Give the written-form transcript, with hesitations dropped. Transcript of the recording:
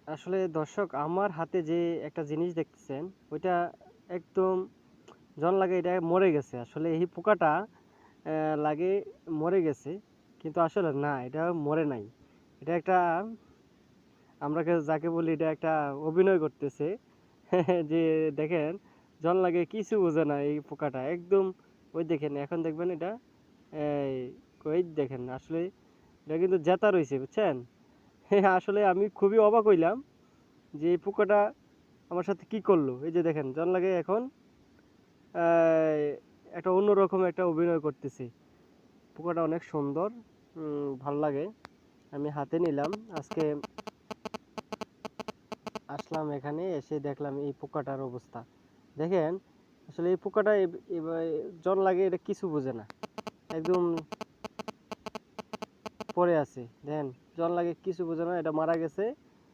আসলে দর্শক আমার হাতে যে একটা জিনিস দেখতেছেন ওইটা একদম জন লাগে এটা মরে গেছে। আসলে এই পোকাটা লাগে মরে গেছে, কিন্তু আসলে না, এটা মরে নাই। এটা একটা আমরা যাকে বলি এটা একটা অভিনয় করতেছে। যে দেখেন, জন লাগে কিছু বোঝে না এই পোকাটা একদম। ওই দেখেন এখন দেখবেন এটা, এই কই দেখেন আসলে এটা কিন্তু জেতা রয়েছে বুঝছেন। আসলে আমি খুবই অবাক হইলাম যে এই পোকাটা আমার সাথে কি করলো। এই যে দেখেন জন লাগে এখন আহ, একটা অন্যরকম একটা অভিনয় করতেছে। পোকাটা অনেক সুন্দর, ভাল লাগে। আমি হাতে নিলাম আজকে, আসলাম এখানে এসে দেখলাম এই পোকাটার অবস্থা দেখেন। আসলে এই পোকাটা জন লাগে এটা কিছু বোঝে না, একদম পড়ে আছে দেখেন। জন লাগে কিছু বোঝে না, এটা মারা গেছে।